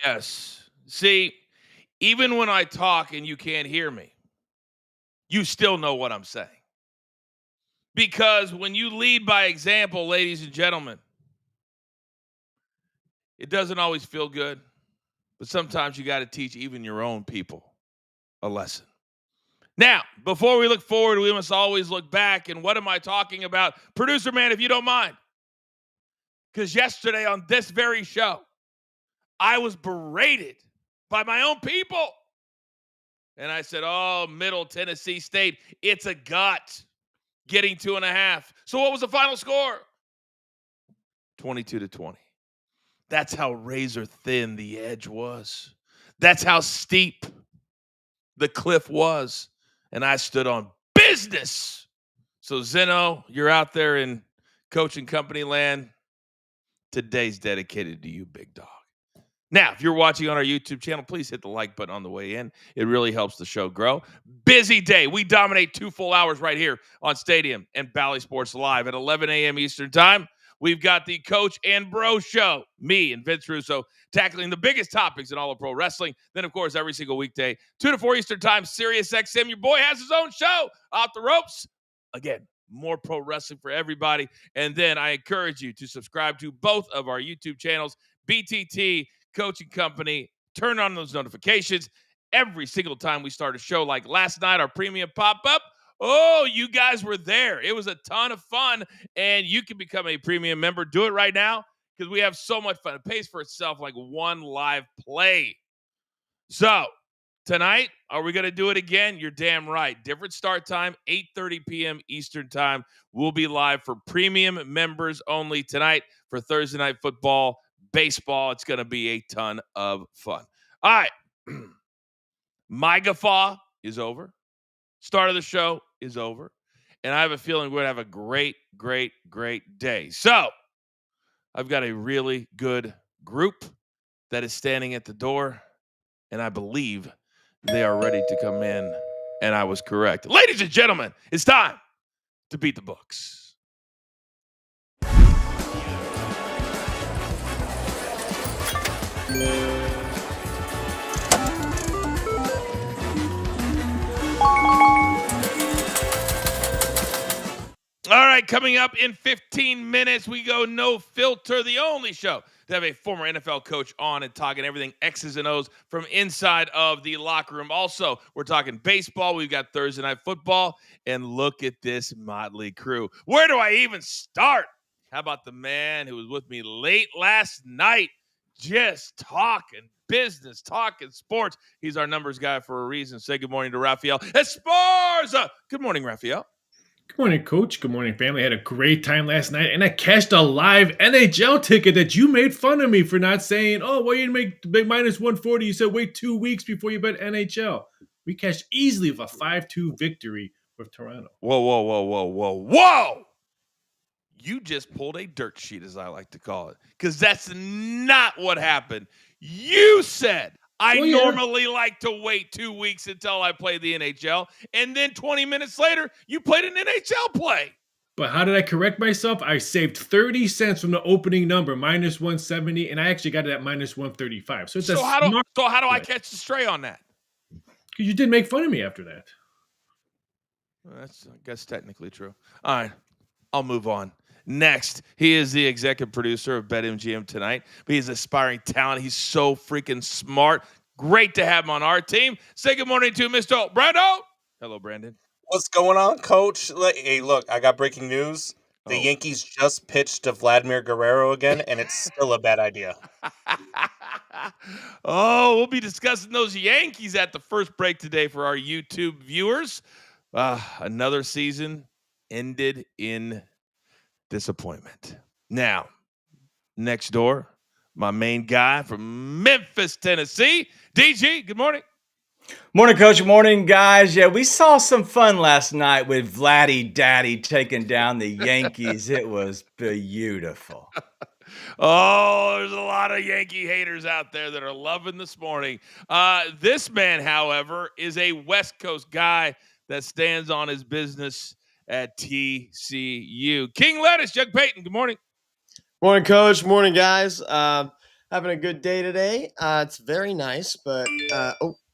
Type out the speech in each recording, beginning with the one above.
Yes. See, even when I talk and you can't hear me, you still know what I'm saying. Because when you lead by example, ladies and gentlemen, it doesn't always feel good, but sometimes you got to teach even your own people a lesson. Now, before we look forward, we must always look back. And what am I talking about? Producer man, if you don't mind. Because yesterday on this very show, I was berated by my own people. And I said, oh, Middle Tennessee State, it's a gut getting 2.5. So what was the final score? 22-20. That's how razor thin the edge was. That's how steep the cliff was. And I stood on business. So Zeno, you're out there in coaching company land. Today's dedicated to you, big dog. Now, if you're watching on our YouTube channel, please hit the like button on the way in. It really helps the show grow. Busy day. We dominate 2 full hours right here on Stadium and Bally Sports Live at 11 a.m. Eastern Time. We've got the Coach and Bro Show, me and Vince Russo, tackling the biggest topics in all of pro wrestling. Then, of course, every single weekday, 2 to 4 Eastern Time, Sirius XM. Your boy has his own show, Off the Ropes. Again, more pro wrestling for everybody. And then I encourage you to subscribe to both of our YouTube channels, BTT Coaching Company. Turn on those notifications every single time we start a show. Like last night, our premium pop-up. Oh, you guys were there. It was a ton of fun, and you can become a premium member. Do it right now because we have so much fun. It pays for itself like one live play. So tonight, are we going to do it again? You're damn right. Different start time, 8:30 p.m. Eastern Time. We'll be live for premium members only tonight for Thursday Night Football. Baseball. It's going to be a ton of fun. All right. My guffaw is over. Start of the show is over. And I have a feeling we're going to have a great, great, great day. So I've got a really good group that is standing at the door. And I believe they are ready to come in. And I was correct. Ladies and gentlemen, it's time to beat the books. All right, coming up in 15 minutes, we go No Filter, the only show to have a former NFL coach on and talking everything X's and O's from inside of the locker room. Also, we're talking baseball. We've got Thursday Night Football, and look at this motley crew. Where do I even start? How about the man who was with me late last night, just talking business, talking sports? He's our numbers guy for a reason. Say good morning to Rafael Esparza. Good morning, Rafael. Good morning, Coach. Good morning, family. I had a great time last night, and I cashed a live NHL ticket that you made fun of me for not saying, oh, well, you didn't make minus 140. You said wait 2 weeks before you bet NHL. We cashed easily with a 5-2 victory with Toronto. Whoa. You just pulled a dirt sheet, as I like to call it, because that's not what happened. You said, I normally like to wait 2 weeks until I play the NHL, and then 20 minutes later, you played an NHL play. But how did I correct myself? I saved 30 cents from the opening number, minus 170, and I actually got it at minus 135. So how do I catch the stray on that? Because you did make fun of me after that. Well, that's, I guess, technically true. All right, I'll move on. Next, he is the executive producer of BetMGM tonight, but he's aspiring talent. He's so freaking smart. Great to have him on our team. Say good morning to Mr. Brando. Hello, Brandon. What's going on, Coach? Hey, look, I got breaking news. The Yankees just pitched to Vladimir Guerrero again, and it's still a bad idea. We'll be discussing those Yankees at the first break today for our YouTube viewers. Another season ended in disappointment. Now, next door, my main guy from Memphis, Tennessee, DG. Good morning. Morning, Coach. Morning, guys. Yeah, we saw some fun last night with Vladdy Daddy taking down the Yankees. It was beautiful. There's a lot of Yankee haters out there that are loving this morning. This man, however, is a West Coast guy that stands on his business at TCU. King Lettuce, Jug Payton, good morning. Morning, Coach. Morning, guys. Having a good day today. It's very nice, but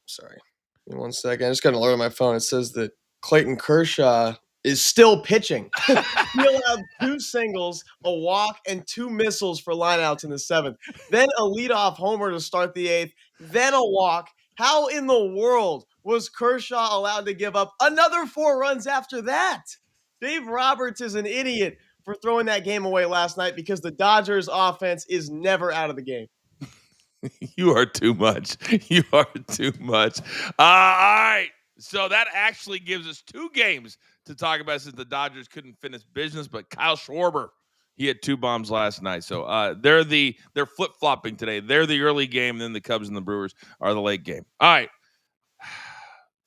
sorry. Give me 1 second. I just got an alert on my phone. It says that Clayton Kershaw is still pitching. He allowed 2 singles, a walk, and 2 missiles for lineouts in the 7th. Then a leadoff homer to start the 8th. Then a walk. How in the world was Kershaw allowed to give up another 4 runs after that? Dave Roberts is an idiot for throwing that game away last night because the Dodgers offense is never out of the game. You are too much. You are too much. All right. So that actually gives us 2 games to talk about since the Dodgers couldn't finish business. But Kyle Schwarber, he had 2 bombs last night. So they're flip-flopping today. They're the early game, and then the Cubs and the Brewers are the late game. All right.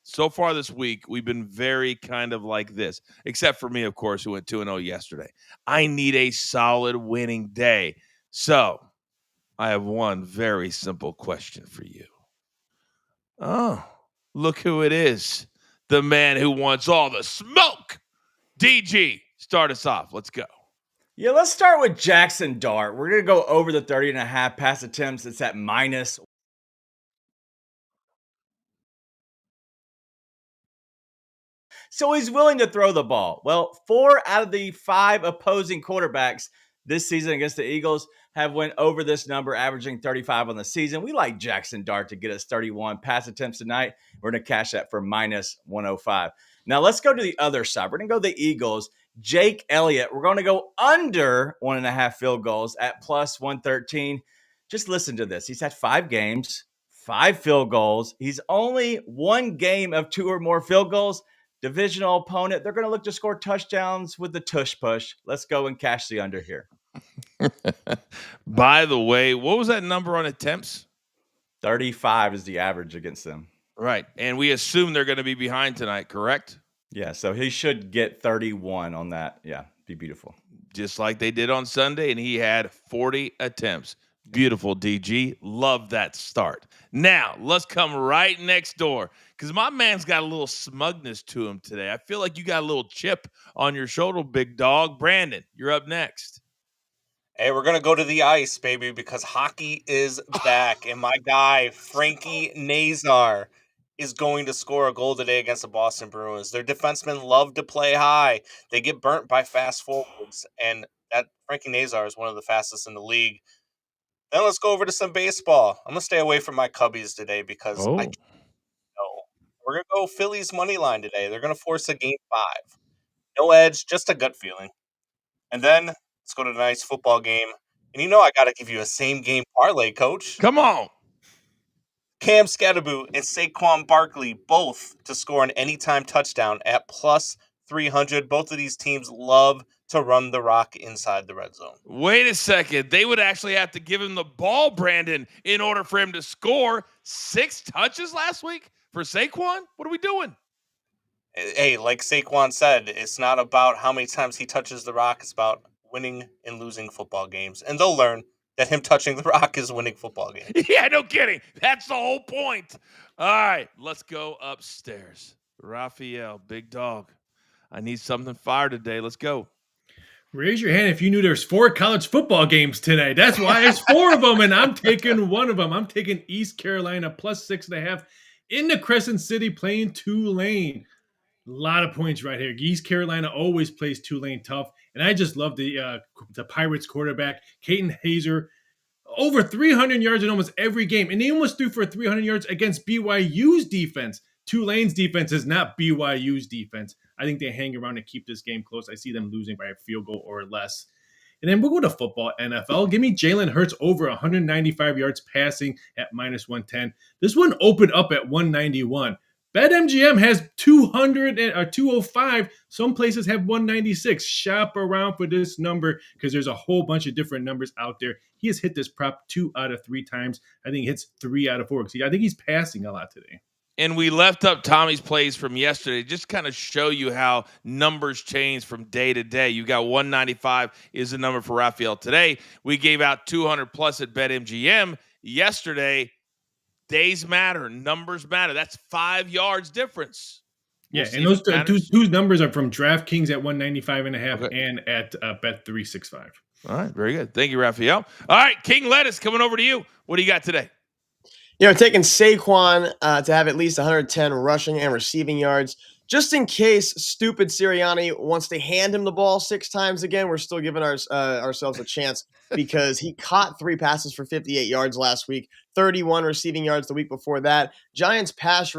So far this week, we've been very kind of like this, except for me, of course, who went 2-0 yesterday. I need a solid winning day. So I have one very simple question for you. Oh, look who it is. The man who wants all the smoke. DG, start us off. Let's go. Yeah, let's start with Jackson Dart. We're going to go over the 30.5 pass attempts. It's at minus. So he's willing to throw the ball. Well, 4 out of the 5 opposing quarterbacks this season against the Eagles have went over this number, averaging 35 on the season. We like Jackson Dart to get us 31 pass attempts tonight. We're going to cash that for minus 105. Now let's go to the other side. We're going to go the Eagles. Jake Elliott. We're going to go under 1.5 field goals at plus 113. Just listen to this. He's had 5 games, 5 field goals. He's only 1 game of 2 or more field goals. Divisional opponent. They're going to look to score touchdowns with the tush push. Let's go and cash the under here. By the way, what was that number on attempts? 35 is the average against them. Right. And we assume they're going to be behind tonight, correct? Yeah, so he should get 31 on that. Yeah, be beautiful. Just like they did on Sunday, and he had 40 attempts. Beautiful, DG. Love that start. Now, let's come right next door because my man's got a little smugness to him today. I feel like you got a little chip on your shoulder, big dog. Brandon, you're up next. Hey, we're going to go to the ice, baby, because hockey is back. And my guy, Frankie Nazar, is going to score a goal today against the Boston Bruins. Their defensemen love to play high. They get burnt by fast forwards. And that Frankie Nazar is one of the fastest in the league. Then let's go over to some baseball. I'm going to stay away from my Cubbies today because I know. We're going to go Phillies money line today. They're going to force a game 5. No edge, just a gut feeling. And then let's go to a nice football game. And you know I got to give you a same game parlay, coach. Come on. Cam Scatterboot and Saquon Barkley both to score an anytime touchdown at plus 300. Both of these teams love to run the rock inside the red zone. Wait a second. They would actually have to give him the ball, Brandon, in order for him to score 6 touches last week for Saquon? What are we doing? Hey, like Saquon said, it's not about how many times he touches the rock. It's about winning and losing football games. And they'll learn that him touching the rock is winning football games. Yeah, no kidding. That's the whole point. All right, let's go upstairs. Raphael, big dog. I need something fire today. Let's go. Raise your hand if you knew there's 4 college football games today. That's why it's 4 of them, and I'm taking one of them. I'm taking East Carolina plus 6.5 in the Crescent City playing Tulane. A lot of points right here. East Carolina always plays Tulane tough, and I just love the Pirates quarterback, Caden Hazer. Over 300 yards in almost every game, and he almost threw for 300 yards against BYU's defense. Tulane's defense is not BYU's defense. I think they hang around and keep this game close. I see them losing by a field goal or less. And then we'll go to football, NFL. Give me Jalen Hurts over 195 yards passing at minus 110. This one opened up at 191. BetMGM has 205. Some places have 196. Shop around for this number because there's a whole bunch of different numbers out there. He has hit this prop 2 out of 3 times. I think he hits 3 out of 4. I think he's passing a lot today. And we left up Tommy's plays from yesterday, just kind of show you how numbers change from day to day. You got 195 is the number for Raphael today. We gave out 200 plus at BetMGM yesterday. Days matter, numbers matter. That's 5 yards difference. Yeah, and those two numbers are from DraftKings at 195.5 and at Bet365. All right, very good. Thank you, Raphael. All right, King Lettuce, coming over to you. What do you got today? Taking Saquon to have at least 110 rushing and receiving yards. Just in case stupid Sirianni wants to hand him the ball 6 times again, we're still giving ourselves a chance because he caught 3 passes for 58 yards last week, 31 receiving yards the week before that. Giants' pass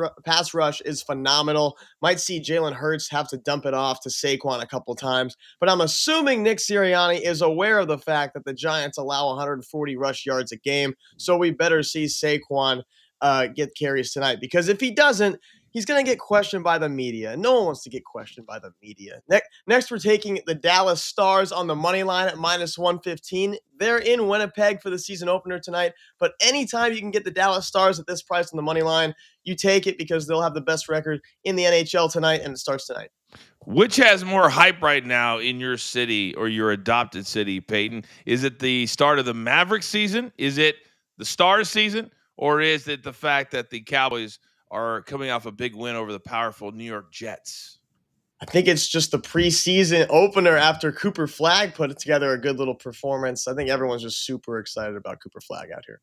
rush is phenomenal. Might see Jalen Hurts have to dump it off to Saquon a couple times, but I'm assuming Nick Sirianni is aware of the fact that the Giants allow 140 rush yards a game, so we better see Saquon get carries tonight, because if he doesn't, he's going to get questioned by the media. No one wants to get questioned by the media. Next, we're taking the Dallas Stars on the money line at -115. They're in Winnipeg for the season opener tonight, but anytime you can get the Dallas Stars at this price on the money line, you take it because they'll have the best record in the NHL tonight, and it starts tonight. Which has more hype right now in your city or your adopted city, Peyton? Is it the start of the Mavericks season? Is it the Stars season? Or is it the fact that the Cowboys are coming off a big win over the powerful New York Jets? I think it's just the preseason opener after Cooper Flagg put together a good little performance. I think everyone's just super excited about Cooper Flagg out here.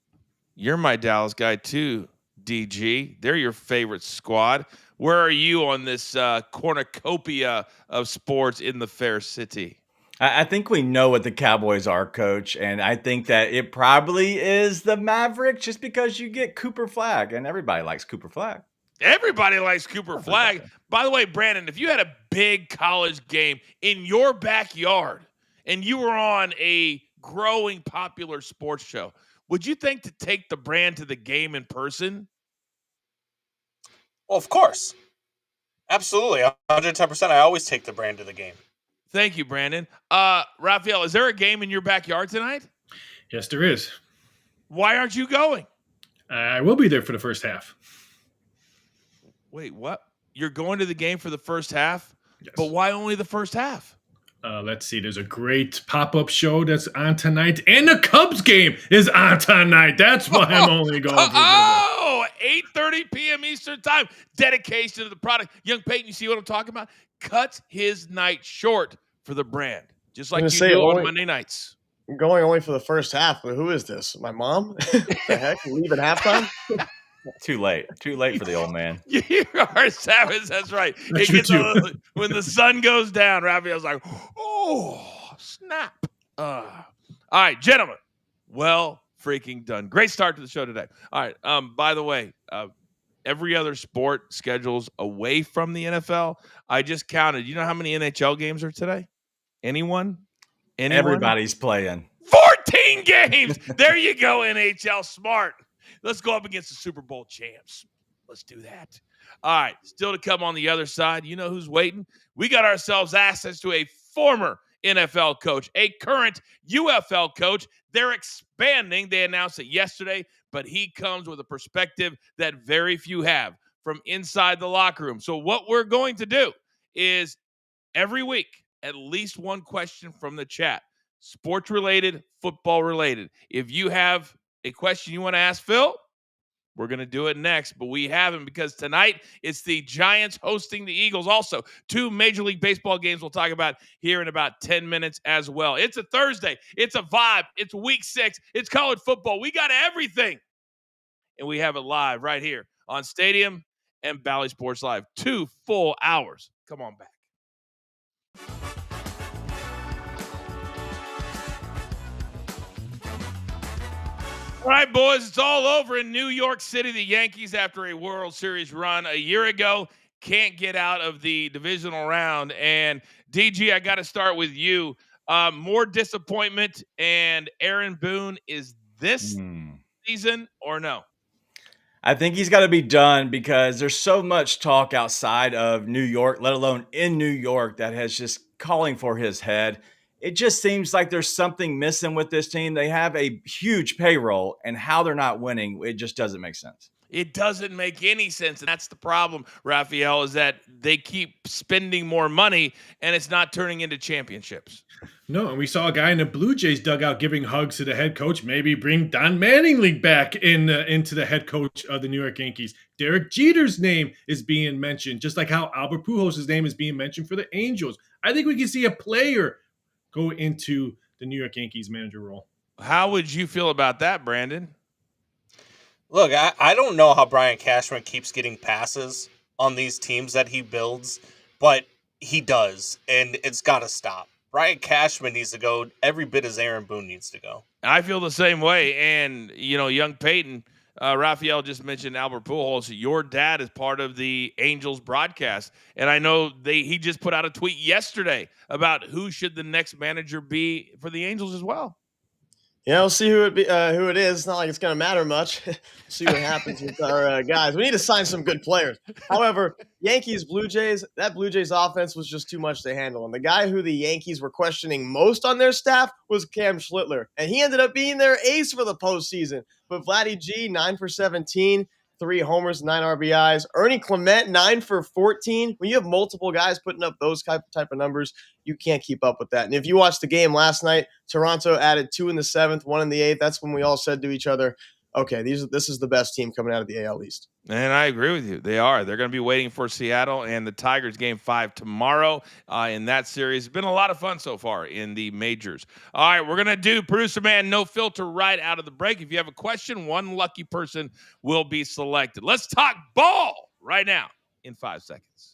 You're my Dallas guy too, DG. They're your favorite squad. Where are you on this cornucopia of sports in the fair city? I think we know what the Cowboys are, Coach, and I think that it probably is the Mavericks just because you get Cooper Flagg, and everybody likes Cooper Flagg. Everybody likes Cooper Flagg. By the way, Brandon, if you had a big college game in your backyard and you were on a growing popular sports show, would you think to take the brand to the game in person? Well, of course. Absolutely. 110%. I always take the brand to the game. Thank you, Brandon. Raphael, is there a game in your backyard tonight? Yes, there is. Why aren't you going? I will be there for the first half. Wait, what? You're going to the game for the first half? Yes. But why only the first half? Let's see. There's a great pop-up show that's on tonight, and the Cubs game is on tonight. That's why I'm only going for Oh, 8:30 p.m. Eastern time. Dedication to the product. Young Peyton, you see what I'm talking about? Cuts his night short for the brand, just like you do on Monday nights. I'm going only for the first half, but who is this? My mom? The heck? Leave at halftime? Too late for the old man. You are savage. That's right. When the sun goes down, Raphael's like, oh, snap. All right, gentlemen. Well freaking done. Great start to the show today. All right. By the way, every other sport schedules away from the NFL. I just counted. You know how many NHL games are today? Anyone? Everybody's playing. 14 games. There you go, NHL. Smart. Let's go up against the Super Bowl champs. Let's do that. All right. Still to come on the other side. You know who's waiting? We got ourselves access to a former NFL coach, a current UFL coach. They're expanding. They announced it yesterday, but he comes with a perspective that very few have from inside the locker room. So what we're going to do is every week, at least one question from the chat, sports related, football related. If you have a question you want to ask Phil, we're going to do it next, but we haven't because tonight it's the Giants hosting the Eagles. Also, 2 Major League Baseball games we'll talk about here in about 10 minutes as well. It's a Thursday. It's a vibe. It's week 6. It's college football. We got everything, and we have it live right here on Stadium and Bally Sports Live. 2 full hours. Come on back. All right, boys, it's all over in New York City. The Yankees, after a World Series run a year ago, can't get out of the divisional round. And, DG, I got to start with you. More disappointment and Aaron Boone, is this season or no? I think he's got to be done because there's so much talk outside of New York, let alone in New York, that has just calling for his head. It just seems like there's something missing with this team. They have a huge payroll, and how they're not winning, it just doesn't make sense. It doesn't make any sense. And that's the problem, Raphael, is that they keep spending more money, and it's not turning into championships. No, and we saw a guy in the Blue Jays dugout giving hugs to the head coach. Maybe bring Don Mattingly back into the head coach of the New York Yankees. Derek Jeter's name is being mentioned, just like how Albert Pujols' name is being mentioned for the Angels. I think we can see a player go into the New York Yankees manager role. How would you feel about that, Brandon? Look, I don't know how Brian Cashman keeps getting passes on these teams that he builds, but he does, and it's got to stop. Brian Cashman needs to go every bit as Aaron Boone needs to go. I feel the same way. And, young Peyton, Raphael just mentioned Albert Pujols. Your dad is part of the Angels broadcast. And I know he just put out a tweet yesterday about who should the next manager be for the Angels as well. Yeah, we'll see who it is. It's not like it's going to matter much. See what happens with our guys. We need to sign some good players. However, Yankees, Blue Jays, that Blue Jays offense was just too much to handle. And the guy who the Yankees were questioning most on their staff was Cam Schlittler. And he ended up being their ace for the postseason. But Vladdy G, 9 for 17, 3 homers, 9 RBIs. Ernie Clement, 9 for 14. When you have multiple guys putting up those type of numbers, you can't keep up with that. And if you watched the game last night, Toronto added 2 in the 7th, 1 in the 8th. That's when we all said to each other, okay, this is the best team coming out of the AL East. And I agree with you. They are. They're going to be waiting for Seattle and the Tigers game 5 tomorrow in that series. It's been a lot of fun so far in the majors. All right, we're going to do Producer Man No Filter right out of the break. If you have a question, one lucky person will be selected. Let's talk ball right now in 5 seconds.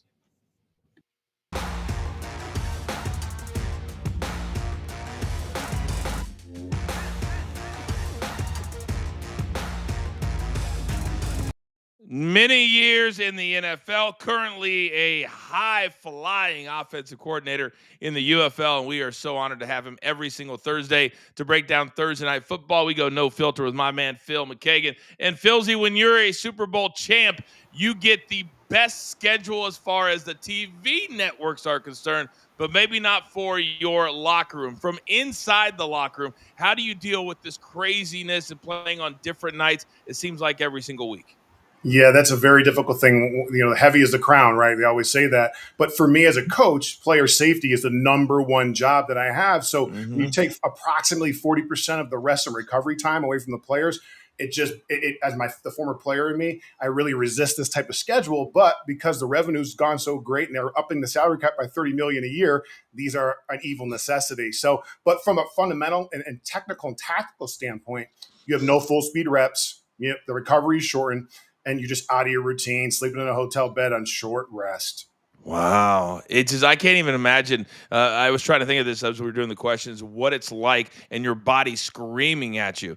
Many years in the NFL, currently a high-flying offensive coordinator in the UFL, and we are so honored to have him every single Thursday to break down Thursday Night Football. We go no filter with my man Phil McKagan. And Philzy, when you're a Super Bowl champ, you get the best schedule as far as the TV networks are concerned, but maybe not for your locker room. From inside the locker room, how do you deal with this craziness and playing on different nights, it seems like every single week? Yeah, that's a very difficult thing. Heavy is the crown, right? They always say that. But for me as a coach, player safety is the number one job that I have. So when you take approximately 40% of the rest and recovery time away from the players, as the former player in me, I really resist this type of schedule. But because the revenue's gone so great and they're upping the salary cap by $30 million a year, these are an evil necessity. So, but from a fundamental and technical and tactical standpoint, you have no full speed reps. The recovery is shortened. And you're just out of your routine, sleeping in a hotel bed on short rest. Wow. It's just, I can't even imagine. I was trying to think of this as we were doing the questions, what it's like and your body screaming at you.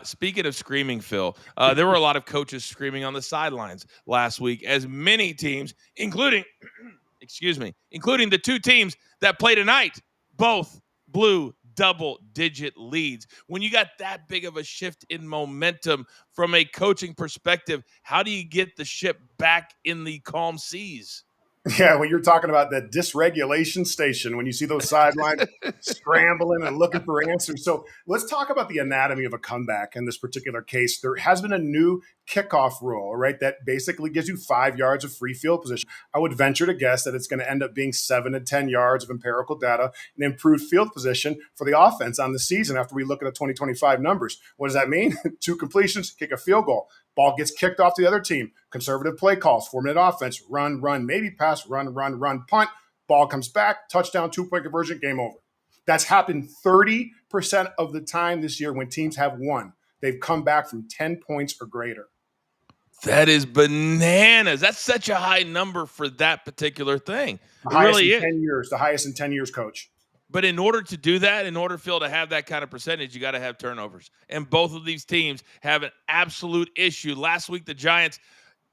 Speaking of screaming, Phil, there were a lot of coaches screaming on the sidelines last week, as many teams, including the 2 teams that play tonight, both blew double-digit leads. When you got that big of a shift in momentum from a coaching perspective, how do you get the ship back in the calm seas? Yeah, when you're talking about that dysregulation station, when you see those sidelines scrambling and looking for answers. So let's talk about the anatomy of a comeback in this particular case. There has been a new kickoff rule, right, that basically gives you 5 yards of free field position. I would venture to guess that it's going to end up being 7 to 10 yards of empirical data and improved field position for the offense on the season after we look at the 2025 numbers. What does that mean? 2 completions, kick a field goal. Ball gets kicked off to the other team. Conservative play calls, 4-minute offense, run, maybe pass, run, punt. Ball comes back, touchdown, 2-point conversion, game over. That's happened 30% of the time this year when teams have won. They've come back from 10 points or greater. That is bananas. That's such a high number for that particular thing. The highest in 10 years. The highest in 10 years, Coach. But in order to do that, in order, Phil, to have that kind of percentage, you got to have turnovers. And both of these teams have an absolute issue. Last week, the Giants,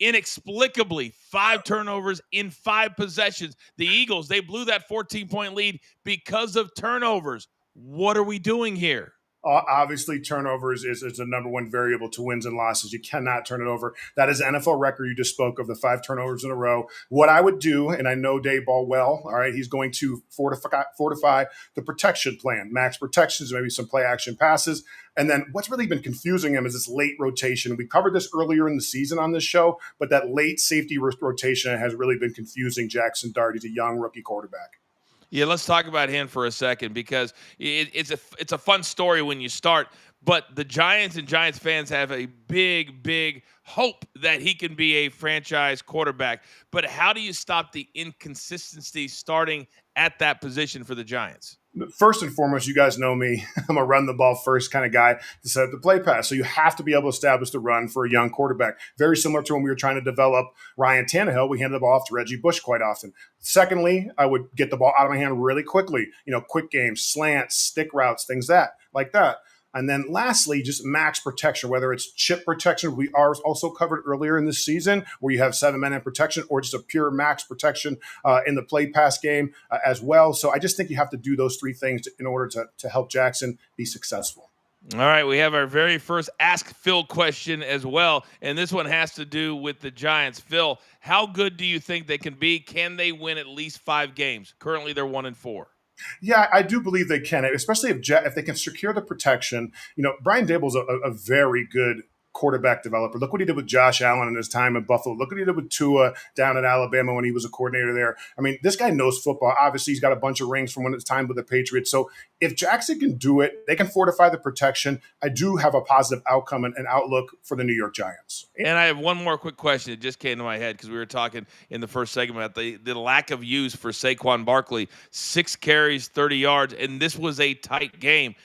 inexplicably, 5 turnovers in 5 possessions. The Eagles, they blew that 14-point lead because of turnovers. What are we doing here? Obviously, turnovers is the number one variable to wins and losses. You cannot turn it over. That is NFL record you just spoke of, the 5 turnovers in a row. What I would do, and I know Dave Ball well, all right, he's going to fortify the protection plan, max protections, maybe some play action passes. And then what's really been confusing him is this late rotation. We covered this earlier in the season on this show, but that late safety rotation has really been confusing Jackson Dart. He's a young rookie quarterback. Yeah, let's talk about him for a second because it's a fun story when you start. But the Giants and Giants fans have a big, big hope that he can be a franchise quarterback. But how do you stop the inconsistency starting at that position for the Giants? First and foremost, you guys know me. I'm a run the ball first kind of guy to set up the play pass. So you have to be able to establish the run for a young quarterback. Very similar to when we were trying to develop Ryan Tannehill. We handed the ball off to Reggie Bush quite often. Secondly, I would get the ball out of my hand really quickly. Quick games, slants, stick routes, things like that. And then lastly, just max protection, whether it's chip protection, we are also covered earlier in this season where you have 7 men in protection, or just a pure max protection in the play pass game as well. So I just think you have to do those 3 things in order to help Jackson be successful. All right, we have our very first Ask Phil question as well, and this one has to do with the Giants. Phil, how good do you think they can be? Can they win at least 5 games? Currently, they're 1-4. Yeah, I do believe they can, especially if they can secure the protection. Brian Daboll's a very good quarterback developer. Look what he did with Josh Allen in his time in Buffalo. Look what he did with Tua down in Alabama when he was a coordinator there. I mean, this guy knows football. Obviously, he's got a bunch of rings from when it's time with the Patriots. So if Jackson can do it, they can fortify the protection. I do have a positive outcome and outlook for the New York Giants. And I have one more quick question. It just came to my head because we were talking in the first segment about the lack of use for Saquon Barkley. 6 carries, 30 yards, and this was a tight game.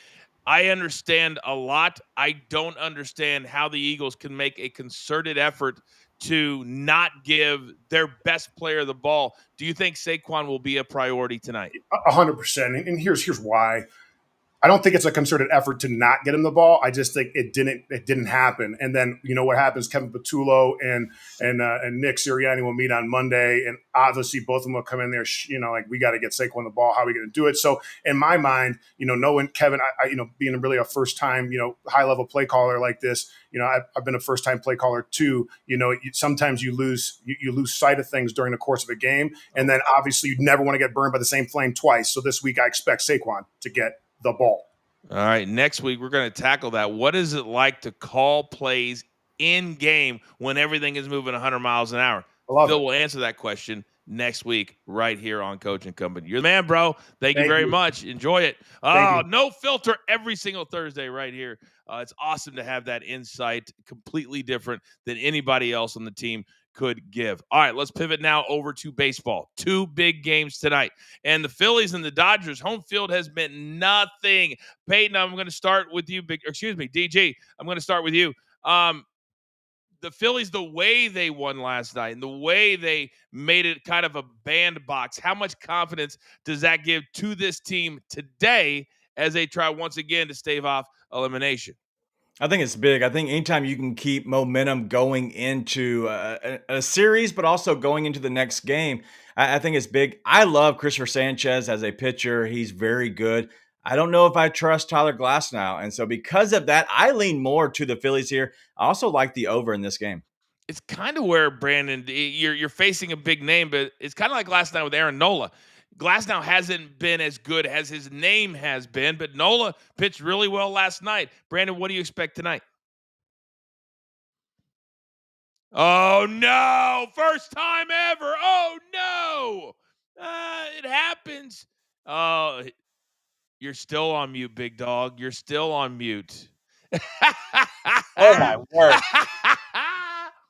I understand a lot. I don't understand how the Eagles can make a concerted effort to not give their best player the ball. Do you think Saquon will be a priority tonight? 100%. And here's why. I don't think it's a concerted effort to not get him the ball. I just think it didn't happen. And then what happens? Kevin Patullo and Nick Sirianni will meet on Monday, and obviously both of them will come in there. We got to get Saquon the ball. How are we going to do it? So in my mind, knowing Kevin, I being really a first time high level play caller like this, I've been a first time play caller too. Sometimes you lose sight of things during the course of a game, and then obviously you never want to get burned by the same flame twice. So this week I expect Saquon to get the ball. All right, next week we're going to tackle that. What is it like to call plays in game when everything is moving 100 miles an hour? Phil will answer that question next week right here on Coach and Company. You're the man, bro. Thank you very much. Enjoy it. No filter every single Thursday right here. It's awesome to have that insight, completely different than anybody else on the team could give. All right, let's pivot now over to baseball. 2 big games tonight. And the Phillies and the Dodgers, home field has been nothing. Peyton, I'm going to start with you. DG, I'm going to start with you. The Phillies, the way they won last night and the way they made it kind of a bandbox, how much confidence does that give to this team today as they try once again to stave off elimination? I think it's big. I think anytime you can keep momentum going into a series, but also going into the next game, I think it's big. I love Christopher Sanchez as a pitcher. He's very good. I don't know if I trust Tyler Glasnow. And so because of that, I lean more to the Phillies here. I also like the over in this game. It's kind of where, Brandon, you're facing a big name, but it's kind of like last night with Aaron Nola. Glasnow hasn't been as good as his name has been, but Nola pitched really well last night. Brandon, what do you expect tonight? Oh, no. First time ever. Oh, no. It happens. You're still on mute, big dog. You're still on mute. Oh, my word.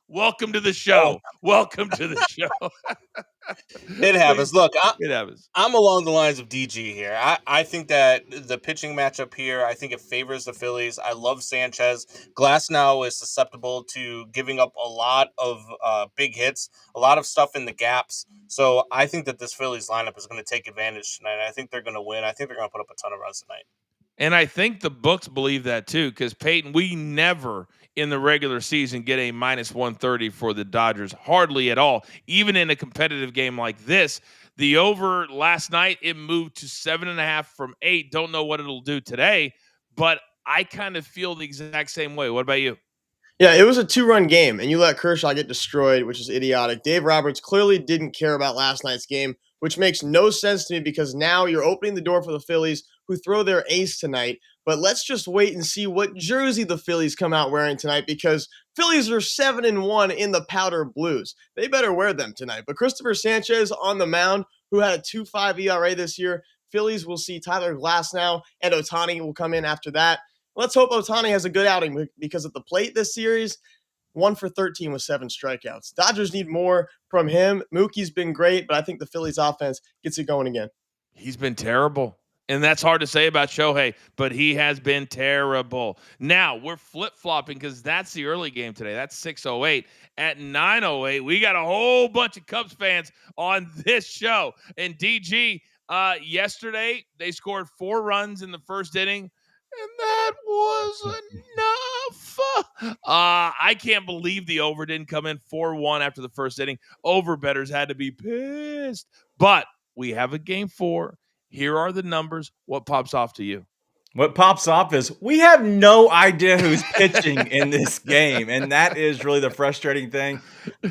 Welcome to the show. Welcome to the show. It happens. Look, it happens. I'm along the lines of DG here. I think that the pitching matchup here, I think it favors the Phillies. I love Sanchez. Glasnow is susceptible to giving up a lot of big hits, a lot of stuff in the gaps. So I think that this Phillies lineup is going to take advantage tonight. I think they're going to win. I think they're going to put up a ton of runs tonight. And I think the books believe that too, because Peyton, we never in the regular season get a minus 130 for the Dodgers, hardly at all. Even in a competitive game like this, the over last night, it moved to 7.5 from 8. Don't know what it'll do today, but I kind of feel the exact same way. What about you? Yeah, it was a 2-run game, and you let Kershaw get destroyed, which is idiotic. Dave Roberts clearly didn't care about last night's game, which makes no sense to me because now you're opening the door for the Phillies, who throw their ace tonight. But let's just wait and see what jersey the Phillies come out wearing tonight, because Phillies are 7-1 in the powder blues. They better wear them tonight. But Christopher Sanchez on the mound, who had a 2.5 ERA this year. Phillies will see Tyler Glasnow and Ohtani will come in after that. Let's hope Ohtani has a good outing, because at the plate this series, 1 for 13 with 7 strikeouts. Dodgers need more from him. Mookie's been great, but I think the Phillies offense gets it going again. He's been terrible. And that's hard to say about Shohei, but he has been terrible. Now, we're flip-flopping because that's the early game today. That's 6:08. At 9:08, we got a whole bunch of Cubs fans on this show. And DG, yesterday, they scored 4 runs in the first inning, and that was enough. I can't believe the over didn't come in 4-1 after the first inning. Over bettors had to be pissed. But we have a game 4. Here are the numbers. What pops off to you? What pops off is we have no idea who's pitching in this game, and that is really the frustrating thing.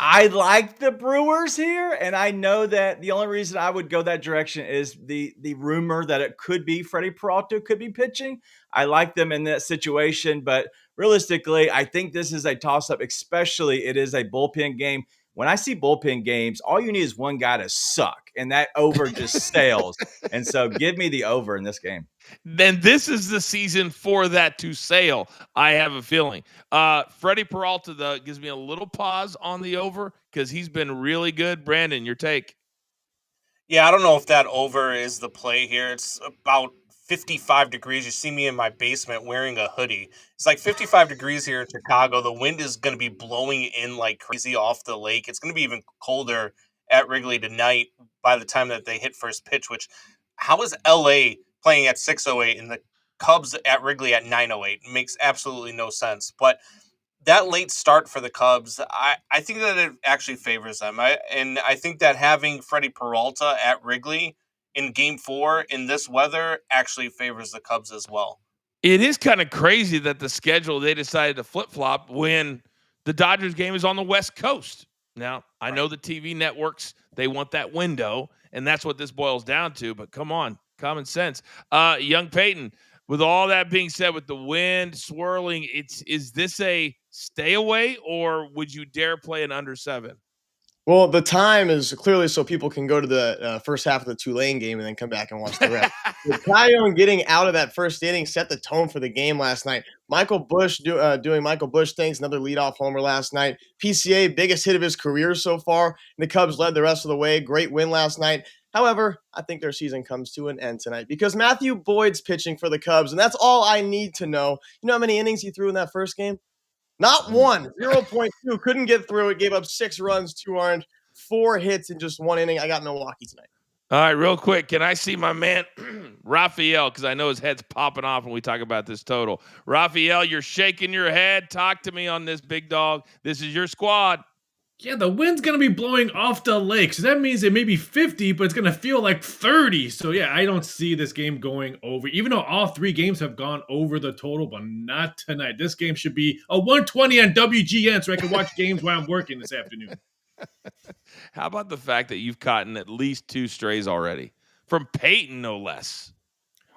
I like the Brewers here, and I know that the only reason I would go that direction is the rumor that it could be Freddie Peralta could be pitching. I like them in that situation, but realistically, I think this is a toss-up, especially it is a bullpen game. When I see bullpen games, all you need is one guy to suck, and that over just sails. And so give me the over in this game. Then this is the season for that to sail, I have a feeling. Freddie Peralta, though, gives me a little pause on the over because he's been really good. Brandon, your take? Yeah, I don't know if that over is the play here. It's about 55 degrees. You see me in my basement wearing a hoodie. It's like 55 degrees here in Chicago. The wind is going to be blowing in like crazy off the lake. It's going to be even colder at Wrigley tonight by the time that they hit first pitch, which how is LA playing at 6:08 and the Cubs at Wrigley at 9:08? Makes absolutely no sense. But that late start for the Cubs, I think that it actually favors them. I think that having Freddie Peralta at Wrigley in Game 4 in this weather actually favors the Cubs as well. It is kind of crazy that the schedule, they decided to flip-flop when the Dodgers game is on the West Coast. Now, I know the TV networks, they want that window, and that's what this boils down to, but come on, common sense. Young Peyton, with all that being said, with the wind swirling, is this a stay away, or would you dare play an under 7? Well, the time is clearly so people can go to the first half of the Tulane game and then come back and watch the rest. Coyote getting out of that first inning set the tone for the game last night. Michael Busch doing Michael Busch things, another leadoff homer last night. PCA, biggest hit of his career so far. The Cubs led the rest of the way. Great win last night. However, I think their season comes to an end tonight because Matthew Boyd's pitching for the Cubs, and that's all I need to know. You know how many innings he threw in that first game? Not one, 0.2. Couldn't get through it. Gave up 6 runs, 2 earned, 4 hits in just 1 inning. I got Milwaukee tonight. All right, real quick. Can I see my man, Raphael, because I know his head's popping off when we talk about this total. Raphael, you're shaking your head. Talk to me on this, big dog. This is your squad. Yeah, the wind's going to be blowing off the lake, so that means it may be 50, but it's going to feel like 30. So, yeah, I don't see this game going over, even though all 3 games have gone over the total, but not tonight. This game should be a 120 on WGN so I can watch games while I'm working this afternoon. How about the fact that you've caught in at least 2 strays already? From Peyton, no less.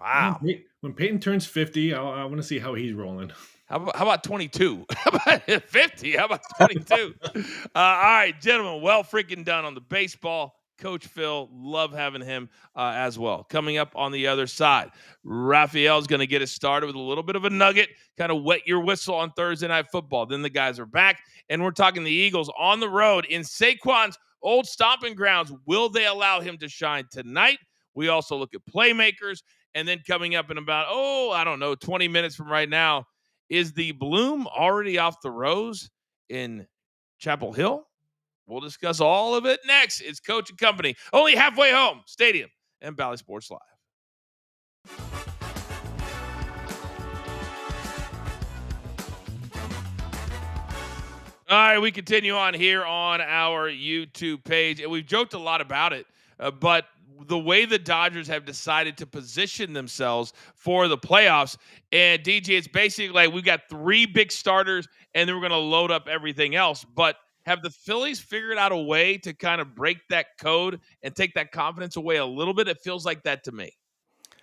Wow. When Peyton turns 50, I want to see how he's rolling. How about 22? How about 50? How about 22? All right, gentlemen, well freaking done on the baseball. Coach Phil, love having him as well. Coming up on the other side, Raphael's going to get us started with a little bit of a nugget, kind of wet your whistle on Thursday Night Football. Then the guys are back, and we're talking the Eagles on the road in Saquon's old stomping grounds. Will they allow him to shine tonight? We also look at playmakers, and then coming up in about, 20 minutes from right now, is the bloom already off the rose in Chapel Hill? We'll discuss all of it next. It's Coach and Company, only halfway home, Stadium, and Bally Sports Live. All right, we continue on here on our YouTube page, and we've joked a lot about it, but the way the Dodgers have decided to position themselves for the playoffs, and DJ, it's basically like we've got 3 big starters, and then we're going to load up everything else. But have the Phillies figured out a way to kind of break that code and take that confidence away a little bit? It feels like that to me.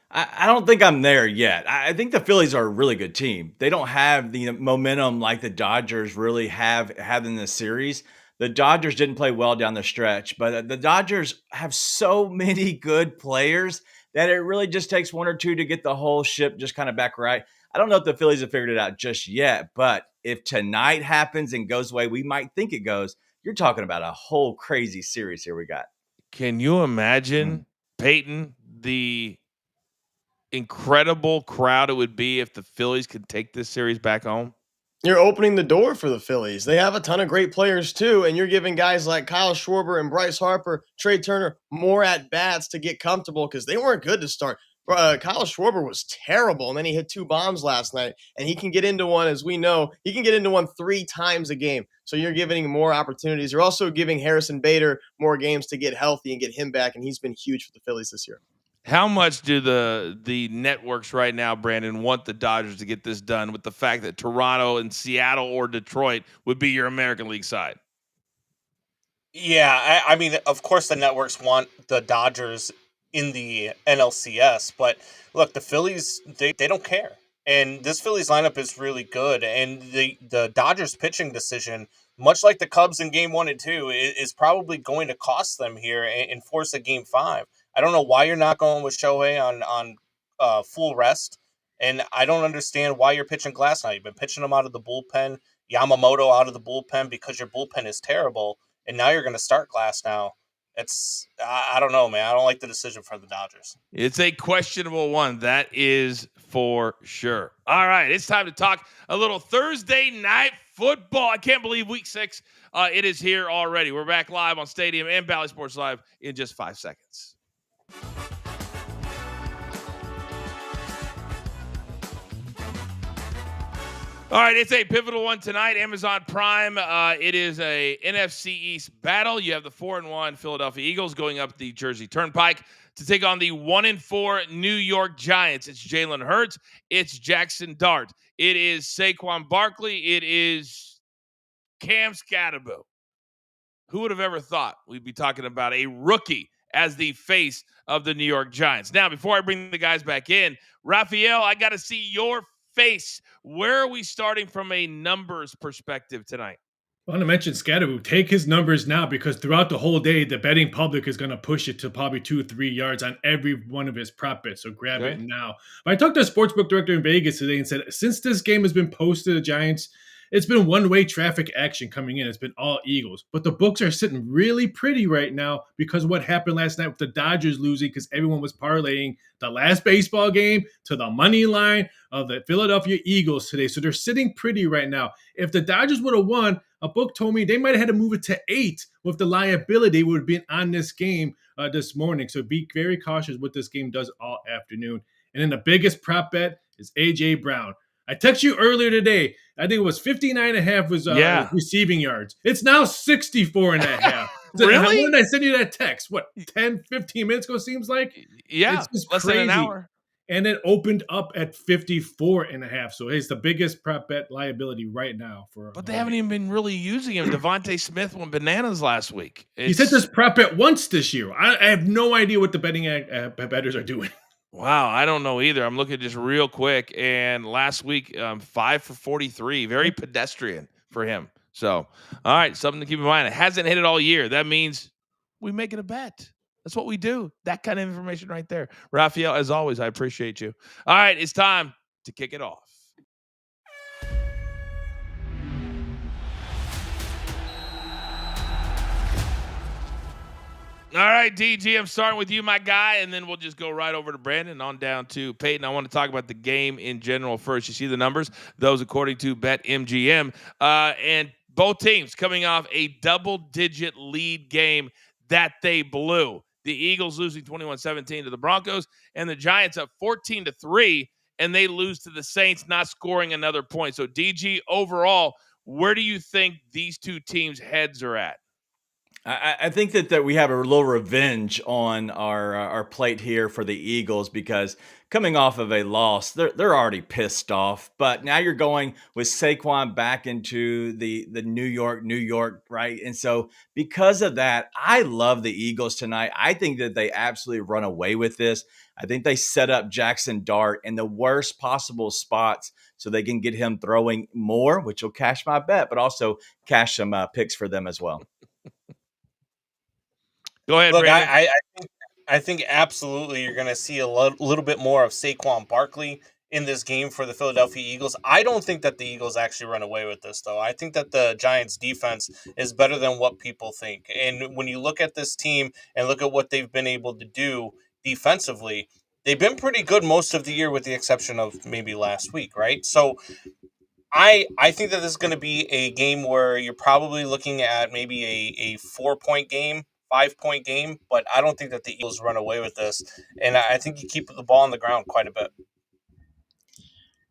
I don't think I'm there yet. I think the Phillies are a really good team. They don't have the momentum like the Dodgers really have in this series. The Dodgers didn't play well down the stretch, but the Dodgers have so many good players that it really just takes 1 or 2 to get the whole ship just kind of back right. I don't know if the Phillies have figured it out just yet, but if tonight happens and goes the way we might think it goes, you're talking about a whole crazy series here we got. Can you imagine, Peyton, the incredible crowd it would be if the Phillies could take this series back home? You're opening the door for the Phillies. They have a ton of great players too, and you're giving guys like Kyle Schwarber and Bryce Harper, Trey Turner more at bats to get comfortable because they weren't good to start. Kyle Schwarber was terrible, and then he hit 2 bombs last night, and he can get into one, as we know, he can get into one 3 times a game. So you're giving him more opportunities. You're also giving Harrison Bader more games to get healthy and get him back, and he's been huge for the Phillies this year. How much do the networks right now, Brandon, want the Dodgers to get this done with the fact that Toronto and Seattle or Detroit would be your American League side? Yeah, I mean, of course the networks want the Dodgers in the NLCS, but look, the Phillies, they don't care. And this Phillies lineup is really good. And the Dodgers pitching decision, much like the Cubs in game 1 and 2, is probably going to cost them here and force a game 5. I don't know why you're not going with Shohei on full rest. And I don't understand why you're pitching Glass now. You've been pitching him out of the bullpen, Yamamoto out of the bullpen because your bullpen is terrible. And now you're going to start Glass now. I don't know, man. I don't like the decision for the Dodgers. It's a questionable one. That is for sure. All right, it's time to talk a little Thursday night football. I can't believe week 6. It is here already. We're back live on Stadium and Bally Sports Live in just 5 seconds. All right, it's a pivotal one tonight. Amazon Prime. It is a NFC East battle. You have the 4-1 Philadelphia Eagles going up the Jersey Turnpike to take on the 1-4 New York Giants. It's Jalen Hurts. It's Jackson Dart. It is Saquon Barkley. It is Cam Scatterbo. Who would have ever thought we'd be talking about a rookie as the face of the New York Giants? Now, before I bring the guys back in, Raphael, I got to see your face. Where are we starting from a numbers perspective tonight? I want to mention Scatterbo. Take his numbers now because throughout the whole day, the betting public is going to push it to probably 2-3 yards on every one of his prop bets. So grab it now. But I talked to a sportsbook director in Vegas today and said, since this game has been posted to the Giants, it's been one-way traffic action coming in. It's been all Eagles. But the books are sitting really pretty right now because of what happened last night with the Dodgers losing because everyone was parlaying the last baseball game to the money line of the Philadelphia Eagles today. So they're sitting pretty right now. If the Dodgers would have won, a book told me they might have had to move it to 8 with the liability would have been on this game this morning. So be very cautious what this game does all afternoon. And then the biggest prop bet is A.J. Brown. I texted you earlier today. I think it was 59.5 was receiving yards. It's now 64.5. Really? When did I send you that text? What, 10, 15 minutes ago, seems like? Yeah, it's less crazy. than an hour. And it opened up at 54.5. So it's the biggest prop bet liability right now. But they haven't even been really using him. Devontae Smith went bananas last week. He said this prop bet once this year. I have no idea what the betting bettors are doing. Wow, I don't know either. I'm looking just real quick. And last week, 5 for 43. Very pedestrian for him. So, all right, something to keep in mind. It hasn't hit it all year. That means we make it a bet. That's what we do. That kind of information right there. Raphael, as always, I appreciate you. All right, it's time to kick it off. All right, DG, I'm starting with you, my guy, and then we'll just go right over to Brandon on down to Peyton. I want to talk about the game in general first. You see the numbers, those according to BetMGM. And both teams coming off a double-digit lead game that they blew. The Eagles losing 21-17 to the Broncos, and the Giants up 14-3, and they lose to the Saints, not scoring another point. So, DG, overall, where do you think these two teams' heads are at? I think that we have a little revenge on our plate here for the Eagles because coming off of a loss, they're already pissed off. But now you're going with Saquon back into the New York, right? And so because of that, I love the Eagles tonight. I think that they absolutely run away with this. I think they set up Jackson Dart in the worst possible spots so they can get him throwing more, which will cash my bet, but also cash some picks for them as well. Go ahead, Look, Brandon. I think absolutely you're going to see a little bit more of Saquon Barkley in this game for the Philadelphia Eagles. I don't think that the Eagles actually run away with this, though. I think that the Giants' defense is better than what people think. And when you look at this team and look at what they've been able to do defensively, they've been pretty good most of the year with the exception of maybe last week, right? So I think that this is going to be a game where you're probably looking at maybe a 4-point game, 5-point game, but I don't think that the Eagles run away with this. And I think you keep the ball on the ground quite a bit.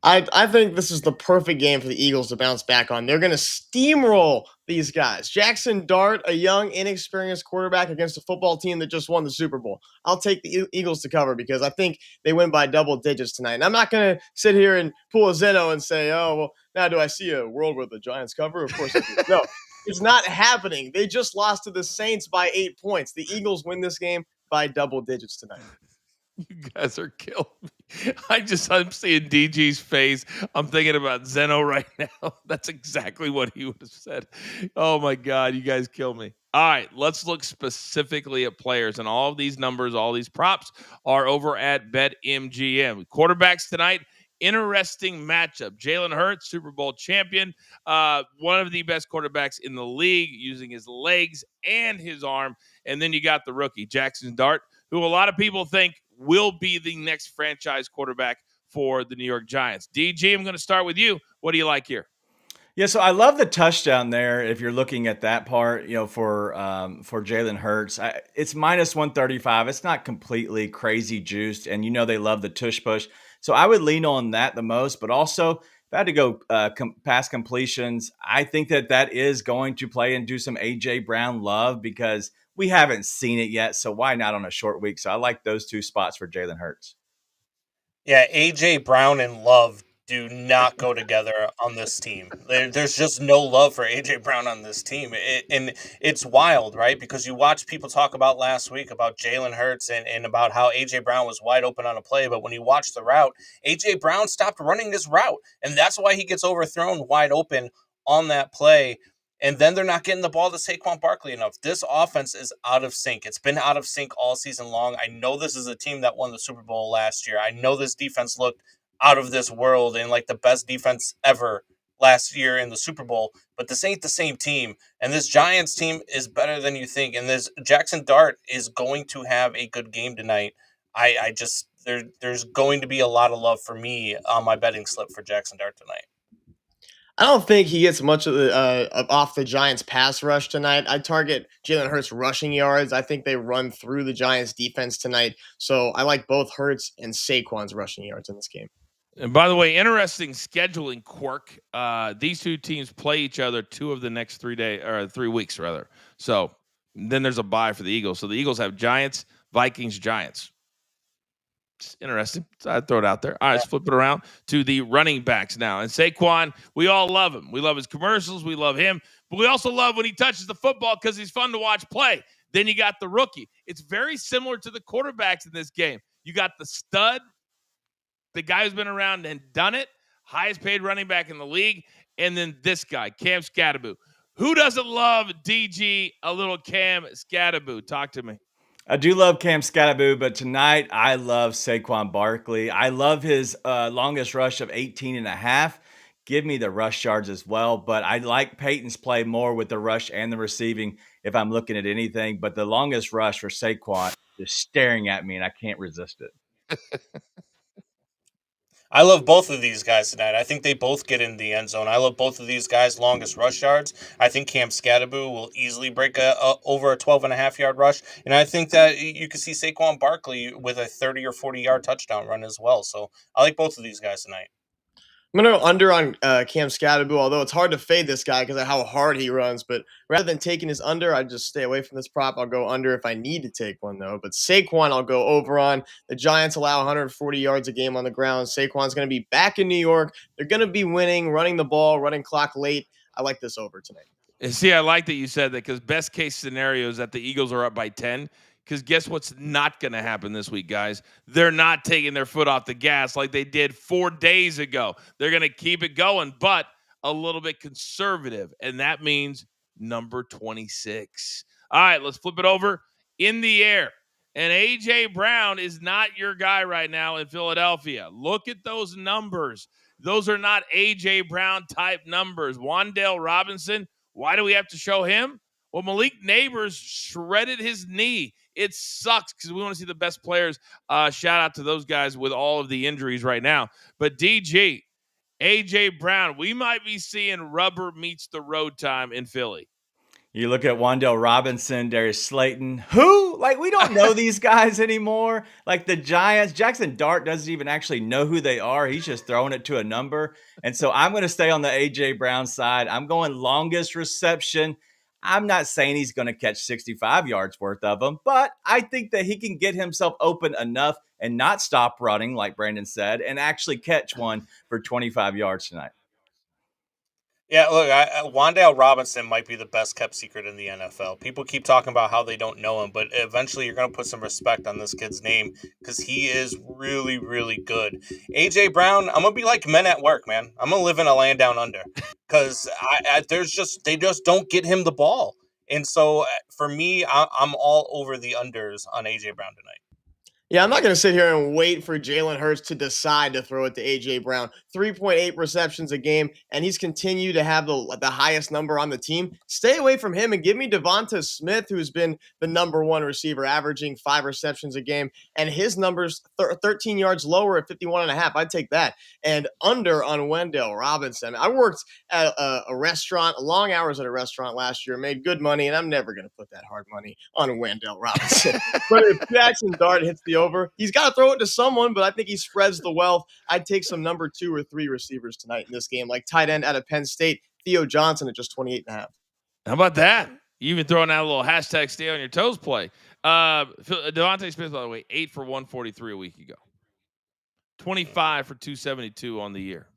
I think this is the perfect game for the Eagles to bounce back on. They're going to steamroll these guys. Jackson Dart, a young, inexperienced quarterback against a football team that just won the Super Bowl. I'll take the Eagles to cover because I think they win by double digits tonight. And I'm not going to sit here and pull a Zeno and say, oh, well, now do I see a world where the Giants cover? Of course I do. No, it's not happening. They just lost to the Saints by 8 points. The Eagles win this game by double digits tonight. You guys are killing me. I'm seeing DG's face. I'm thinking about Zeno right now. That's exactly what he would have said. Oh my God, you guys kill me. All right, let's look specifically at players. And all of these numbers, all these props are over at BetMGM. Quarterbacks tonight, interesting matchup. Jalen Hurts, Super Bowl champion, one of the best quarterbacks in the league, using his legs and his arm. And then you got the rookie, Jackson Dart, who a lot of people think will be the next franchise quarterback for the New York Giants. DG, I'm going to start with you. What do you like here? Yeah, so I love the touchdown there. If you're looking at that part, for Jalen Hurts, it's minus 135. It's not completely crazy juiced, and they love the tush push. So I would lean on that the most. But also, if I had to go pass completions, I think that is going to play and do some AJ Brown love because we haven't seen it yet. So why not on a short week? So I like those two spots for Jalen Hurts. Yeah, AJ Brown and Love do not go together on this team. There's just no love for AJ Brown on this team. And it's wild, right? Because you watch people talk about last week about Jalen Hurts and about how AJ Brown was wide open on a play. But when you watch the route, AJ Brown stopped running his route. And that's why he gets overthrown wide open on that play. And then they're not getting the ball to Saquon Barkley enough. This offense is out of sync. It's been out of sync all season long. I know this is a team that won the Super Bowl last year. I know this defense looked out of this world and like the best defense ever last year in the Super Bowl. But this ain't the same team. And this Giants team is better than you think. And this Jackson Dart is going to have a good game tonight. There's going to be a lot of love for me on my betting slip for Jackson Dart tonight. I don't think he gets much of the off the Giants' pass rush tonight. I target Jalen Hurts rushing yards. I think they run through the Giants' defense tonight. So I like both Hurts and Saquon's rushing yards in this game. And by the way, interesting scheduling quirk. These two teams play each other 2 of the next 3 weeks rather. So then there's a bye for the Eagles. So the Eagles have Giants, Vikings, Giants. It's interesting. So I'd throw it out there. All right, let's flip it around to the running backs now. And Saquon, we all love him. We love his commercials. We love him. But we also love when he touches the football because he's fun to watch play. Then you got the rookie. It's very similar to the quarterbacks in this game. You got the stud, the guy who's been around and done it, highest paid running back in the league, and then this guy, Cam Scatterbo. Who doesn't love DG, a little Cam Scatterbo? Talk to me. I do love Cam Scatterbo, but tonight I love Saquon Barkley. I love his longest rush of 18.5. Give me the rush yards as well, but I like Peyton's play more with the rush and the receiving if I'm looking at anything. But the longest rush for Saquon is staring at me, and I can't resist it. I love both of these guys tonight. I think they both get in the end zone. I love both of these guys' longest rush yards. I think Cam Scatterbo will easily break over a 12.5-yard rush. And I think that you could see Saquon Barkley with a 30 or 40-yard touchdown run as well. So I like both of these guys tonight. I'm going to go under on Cam Scatterbo, although it's hard to fade this guy because of how hard he runs. But rather than taking his under, I just stay away from this prop. I'll go under if I need to take one, though. But Saquon, I'll go over on. The Giants allow 140 yards a game on the ground. Saquon's going to be back in New York. They're going to be winning, running the ball, running clock late. I like this over tonight. And see, I like that you said that because best case scenario is that the Eagles are up by 10. Because guess what's not going to happen this week, guys? They're not taking their foot off the gas like they did 4 days ago. They're going to keep it going, but a little bit conservative. And that means number 26. All right, let's flip it over in the air. And A.J. Brown is not your guy right now in Philadelphia. Look at those numbers. Those are not A.J. Brown type numbers. Wan'Dale Robinson, why do we have to show him? Well, Malik Neighbors shredded his knee. It sucks because we want to see the best players. Shout out to those guys with all of the injuries right now. But DG, A.J. Brown, we might be seeing rubber meets the road time in Philly. You look at Wan'Dale Robinson, Darius Slayton, who, like, we don't know these guys anymore. Like the Giants, Jackson Dart doesn't even actually know who they are. He's just throwing it to a number. And so I'm going to stay on the A.J. Brown side. I'm going longest reception. I'm not saying he's going to catch 65 yards worth of them, but I think that he can get himself open enough and not stop running, like Brandon said, and actually catch one for 25 yards tonight. Yeah, look, Wan'Dale Robinson might be the best kept secret in the NFL. People keep talking about how they don't know him, but eventually you're going to put some respect on this kid's name because he is really, really good. A.J. Brown, I'm going to be like men at work, man. I'm going to live in a land down under because they just don't get him the ball. And so for me, I'm all over the unders on A.J. Brown tonight. Yeah, I'm not going to sit here and wait for Jalen Hurts to decide to throw it to A.J. Brown. 3.8 receptions a game, and he's continued to have the highest number on the team. Stay away from him and give me Devonta Smith, who's been the number one receiver, averaging 5 receptions a game, and his numbers 13 yards lower at 51.5. I'd take that. And under on Wan'Dale Robinson. I worked at a restaurant, long hours at a restaurant last year, made good money, and I'm never going to put that hard money on Wan'Dale Robinson. But if Jackson Dart hits the over, he's got to throw it to someone, but I think he spreads the wealth. I'd take some number 2 or 3 receivers tonight in this game, like tight end out of Penn State, Theo Johnson at just 28.5. How about that? You even throwing out a little hashtag stay on your toes play. Devontae Smith, by the way, 8 for 143 a week ago. 25 for 272 on the year.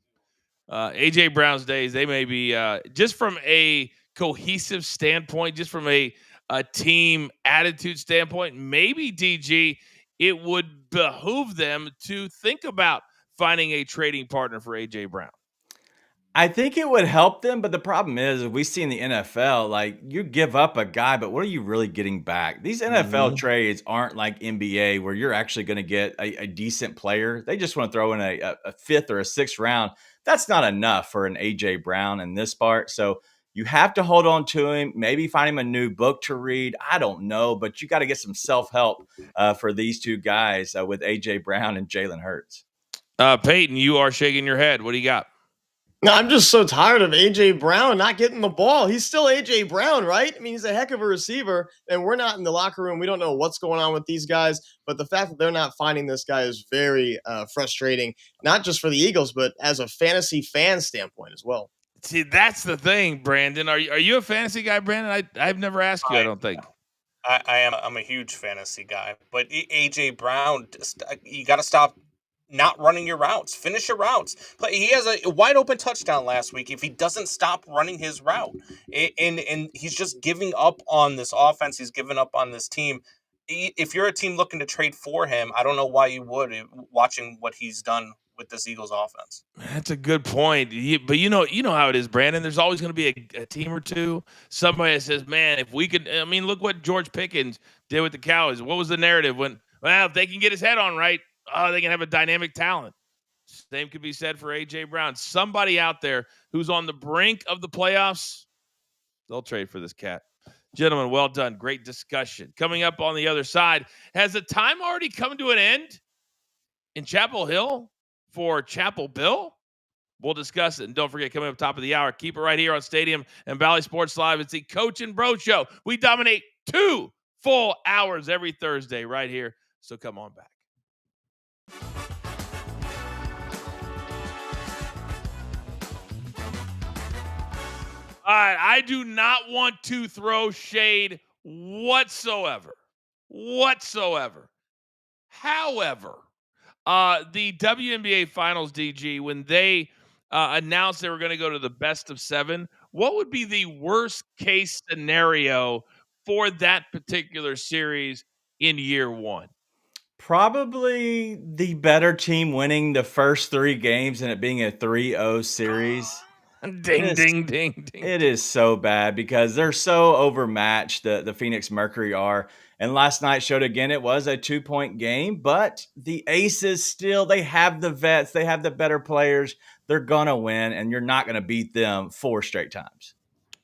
A.J. Brown's days, they may be, just from a cohesive standpoint, just from a team attitude standpoint, maybe DG, it would behoove them to think about finding a trading partner for A.J. Brown. I think it would help them, but the problem is, if we see in the NFL, like, you give up a guy, but what are you really getting back? These NFL trades aren't like NBA where you're actually going to get a decent player. They just want to throw in a 5th or a 6th round. That's not enough for an A.J. Brown in this part. So you have to hold on to him, maybe find him a new book to read. I don't know, but you got to get some self-help for these two guys with A.J. Brown and Jalen Hurts. Peyton, you are shaking your head. What do you got? No, I'm just so tired of A.J. Brown not getting the ball. He's still A.J. Brown, right? I mean, he's a heck of a receiver, and we're not in the locker room. We don't know what's going on with these guys, but the fact that they're not finding this guy is very frustrating, not just for the Eagles, but as a fantasy fan standpoint as well. See, that's the thing, Brandon. Are you a fantasy guy, Brandon? I've never asked you, I don't think. I am. I'm a huge fantasy guy, but A.J. Brown, you got to stop not running your routes. Finish your routes. He has a wide open touchdown last week. If he doesn't stop running his route, and he's just giving up on this offense, he's giving up on this team. If you're a team looking to trade for him, I don't know why you would, watching what he's done with this Eagles offense. That's a good point. But you know how it is, Brandon. There's always going to be a team or two. Somebody that says, man, if we could, I mean, look what George Pickens did with the Cowboys. What was the narrative when, well, if they can get his head on right, they can have a dynamic talent. Same could be said for A.J. Brown. Somebody out there who's on the brink of the playoffs, they'll trade for this cat. Gentlemen, well done. Great discussion. Coming up on the other side, has the time already come to an end in Chapel Hill for Chapel Bill? We'll discuss it. And don't forget, coming up top of the hour, keep it right here on Stadium and Valley Sports Live. It's the Coach and Bro Show. We dominate 2 full hours every Thursday right here. So come on back. All right, I do not want to throw shade whatsoever. However, the WNBA Finals, DG, when they announced they were going to go to the best of 7, what would be the worst case scenario for that particular series in year 1? Probably the better team winning the first 3 games and it being a 3-0 series. Ding. It is so bad because they're so overmatched, the Phoenix Mercury are. And last night showed again it was a 2-point game, but the Aces still, they have the vets, they have the better players. They're going to win, and you're not going to beat them 4 straight times.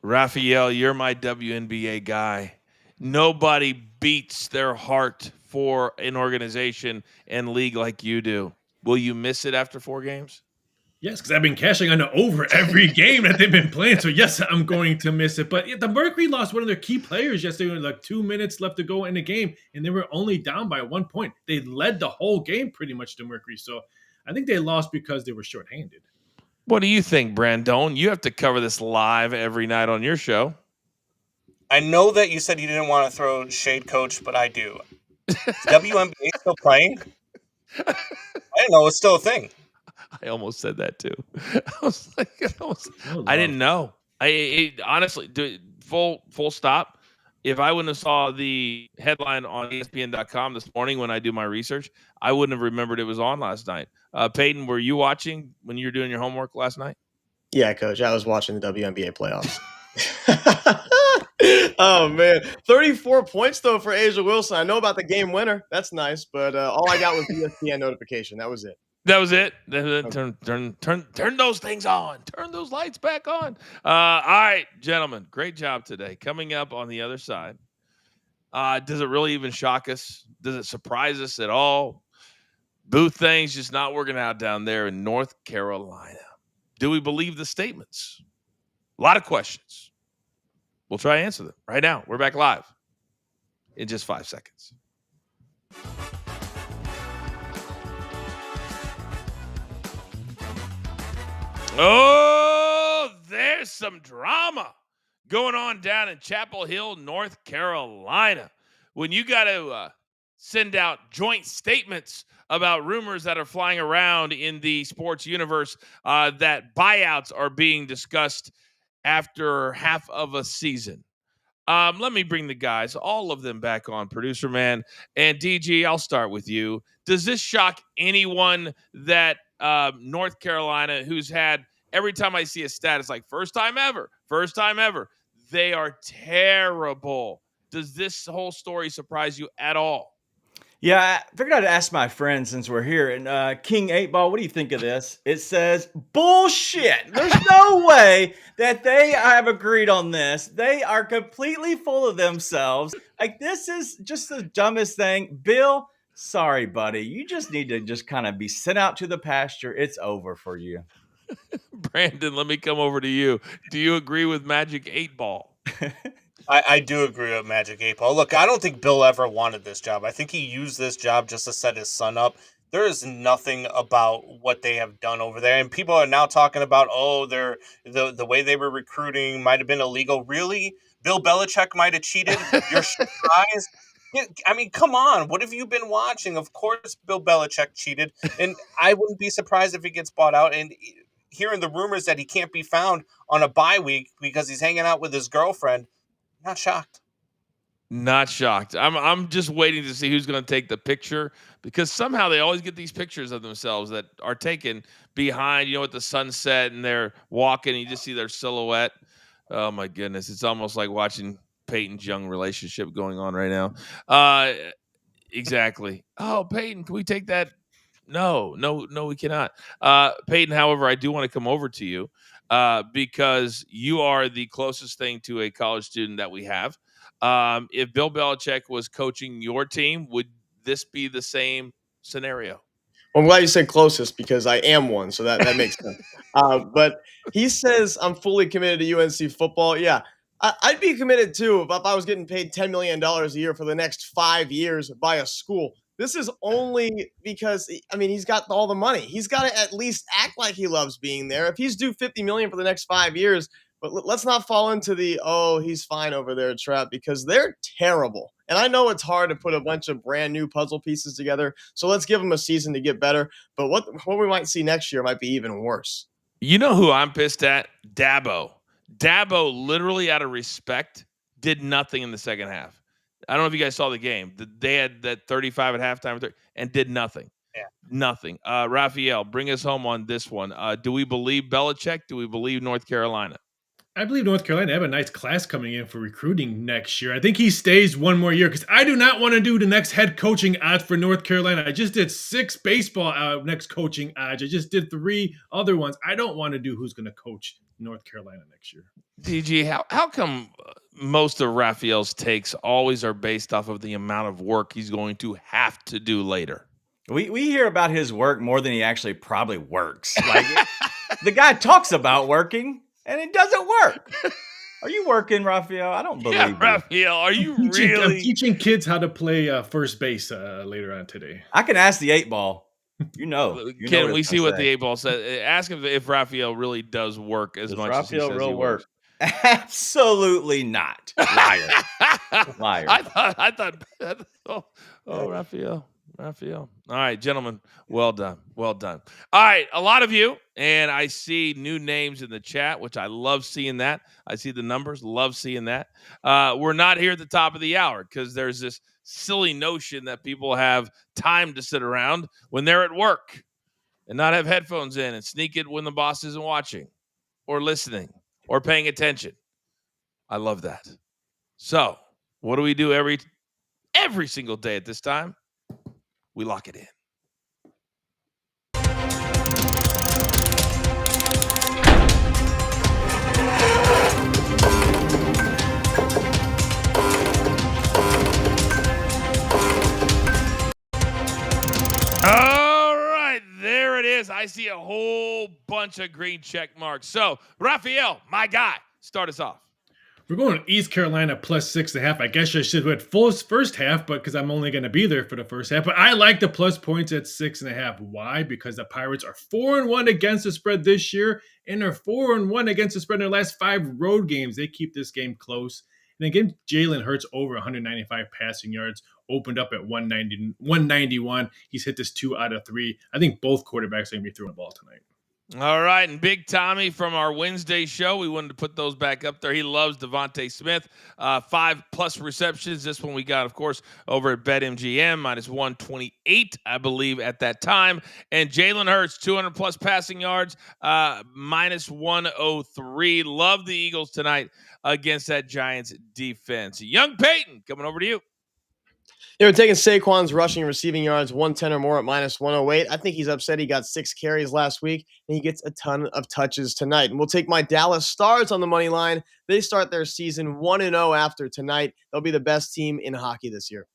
Raphael, you're my WNBA guy. Nobody beats their heart for an organization and league like you do. Will you miss it after 4 games? Yes, because I've been cashing on the over every game that they've been playing. So, yes, I'm going to miss it. But the Mercury lost one of their key players yesterday with like 2 minutes left to go in the game, and they were only down by 1 point. They led the whole game pretty much to Mercury. So, I think they lost because they were shorthanded. What do you think, Brandon? You have to cover this live every night on your show. I know that you said you didn't want to throw shade, Coach, but I do. Is WNBA still playing? I didn't know it's still a thing. I almost said that too. I didn't know. Honestly, full stop. If I wouldn't have saw the headline on ESPN.com this morning when I do my research, I wouldn't have remembered it was on last night. Peyton, were you watching when you were doing your homework last night? Yeah, Coach. I was watching the WNBA playoffs. Oh, man. 34 points, though, for Asia Wilson. I know about the game winner. That's nice. But all I got was the ESPN notification. That was it. That was it. Turn those things on. Turn those lights back on. All right, gentlemen. Great job today. Coming up on the other side. Does it really even shock us? Does it surprise us at all? Booth things just not working out down there in North Carolina. Do we believe the statements? A lot of questions. We'll try to answer them right now. We're back live in just 5 seconds. Oh, there's some drama going on down in Chapel Hill, North Carolina. When you got to send out joint statements about rumors that are flying around in the sports universe that buyouts are being discussed after half of a season. Let me bring the guys, all of them, back on. Producer man and DG, I'll start with you. Does this shock anyone that North Carolina, who's had, every time I see a stat, it's like first time ever, they are terrible. Does this whole story surprise you at all? Yeah, I figured I'd ask my friend since we're here. And King 8-Ball, what do you think of this? It says, bullshit. There's no way that they have agreed on this. They are completely full of themselves. Like, this is just the dumbest thing. Bill, sorry, buddy. You just need to just kind of be sent out to the pasture. It's over for you. Brandon, let me come over to you. Do you agree with Magic 8-Ball? I do agree with Magic 8-Ball. Look, I don't think Bill ever wanted this job. I think he used this job just to set his son up. There is nothing about what they have done over there. And people are now talking about, the way they were recruiting might have been illegal. Really? Bill Belichick might have cheated? You're surprised? I mean, come on. What have you been watching? Of course Bill Belichick cheated. And I wouldn't be surprised if he gets bought out. And hearing the rumors that he can't be found on a bye week because he's hanging out with his girlfriend, not shocked. Not shocked. I'm just waiting to see who's going to take the picture, because somehow they always get these pictures of themselves that are taken behind, at the sunset, and they're walking and you just see their silhouette. Oh my goodness. It's almost like watching Peyton's young relationship going on right now. Exactly. Oh, Peyton, can we take that? No, we cannot. Peyton, however, I do want to come over to you because you are the closest thing to a college student that we have. If Bill Belichick was coaching your team, would this be the same scenario? Well, I'm glad you said closest because I am one, so that makes sense. But he says I'm fully committed to UNC football. Yeah, I'd be committed too if I was getting paid $10 million a year for the next 5 years by a school. This is only because, he's got all the money. He's got to at least act like he loves being there. If he's due $50 million for the next 5 years, but let's not fall into the, he's fine over there trap, because they're terrible. And I know it's hard to put a bunch of brand new puzzle pieces together. So let's give them a season to get better. But what we might see next year might be even worse. You know who I'm pissed at? Dabo. Dabo, literally out of respect, did nothing in the second half. I don't know if you guys saw the game. They had that 35 at halftime and did nothing. Yeah. Nothing. Raphael, bring us home on this one. Do we believe Belichick? Do we believe North Carolina? I believe North Carolina have a nice class coming in for recruiting next year. I think he stays one more year because I do not want to do the next head coaching odds for North Carolina. I just did 6 baseball next coaching odds. I just did 3 other ones. I don't want to do who's going to coach North Carolina next year. DG, how come most of Raphael's takes always are based off of the amount of work he's going to have to do later? We hear about his work more than he actually probably works. Like the guy talks about working and it doesn't work. Are you working, Raphael? I don't believe you. Raphael, are you I'm really? teaching kids how to play first base later on today. I can ask the 8 ball. You know Can we see what the 8 ball says? Ask him if Raphael really does work as much as he says he works. Absolutely not. Liar. Liar. I thought. Oh, Raphael. All right, gentlemen. Well done. All right, a lot of you, and I see new names in the chat, which I love seeing that. I see the numbers, love seeing that. We're not here at the top of the hour because there's this silly notion that people have time to sit around when they're at work and not have headphones in and sneak it when the boss isn't watching or listening or paying attention. I love that. So what do we do every single day at this time? We lock it in. All right, there it is. I see a whole bunch of green check marks. So, Raphael, my guy, start us off. We're going East Carolina plus 6.5. I guess I should have full first half, but because I'm only going to be there for the first half. But I like the plus points at 6.5. Why? Because the Pirates are 4-1 against the spread this year, and they're 4-1 against the spread in their last 5 road games. They keep this game close. And again, Jalen Hurts over 195 passing yards, opened up at 191. He's hit this 2 out of 3. I think both quarterbacks are going to be throwing the ball tonight. All right, and Big Tommy from our Wednesday show, we wanted to put those back up there. He loves Devontae Smith, 5+ receptions. This one we got, of course, over at BetMGM, minus 128, I believe, at that time. And Jalen Hurts, 200+ passing yards, minus 103. Love the Eagles tonight against that Giants defense. Young Peyton, coming over to you. Yeah, we're taking Saquon's rushing and receiving yards, 110 or more at minus 108. I think he's upset. He got 6 carries last week, and he gets a ton of touches tonight. And we'll take my Dallas Stars on the money line. They start their season 1-0 after tonight. They'll be the best team in hockey this year.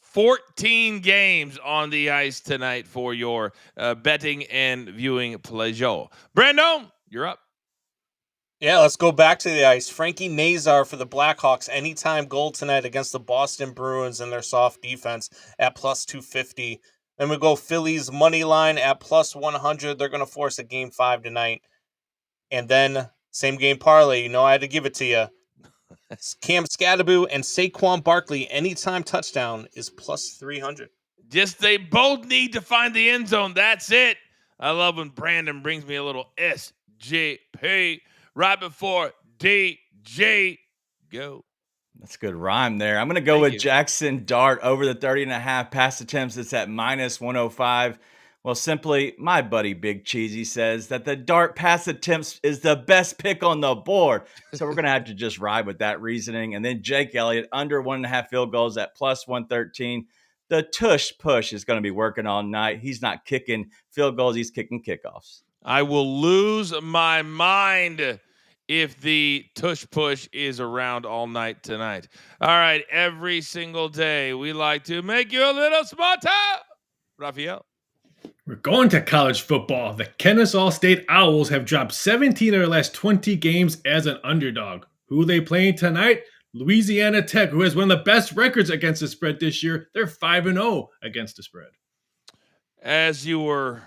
14 games on the ice tonight for your betting and viewing pleasure. Brandon, you're up. Yeah, let's go back to the ice. Frankie Nazar for the Blackhawks, anytime goal tonight against the Boston Bruins and their soft defense at plus 250. Then we go Phillies money line at plus 100. They're going to force a game 5 tonight. And then same game parlay. You know I had to give it to you. Cam Scadaboo and Saquon Barkley anytime touchdown is plus 300. Just they both need to find the end zone. That's it. I love when Brandon brings me a little SGP right before DJ go. That's a good rhyme there. I'm going to go with Jackson Dart over the 30.5 pass attempts. It's at minus 105. Well, simply, my buddy Big Cheesy says that the Dart pass attempts is the best pick on the board. So we're going to have to just ride with that reasoning. And then Jake Elliott under 1.5 field goals at plus 113. The tush push is going to be working all night. He's not kicking field goals. He's kicking kickoffs. I will lose my mind if the tush push is around all night tonight. All right, every single day we like to make you a little smarter. Raphael. We're going to college football. The Kennesaw State Owls have dropped 17 of their last 20 games as an underdog. Who are they playing tonight? Louisiana Tech, who has one of the best records against the spread this year. They're 5-0 against the spread. As you were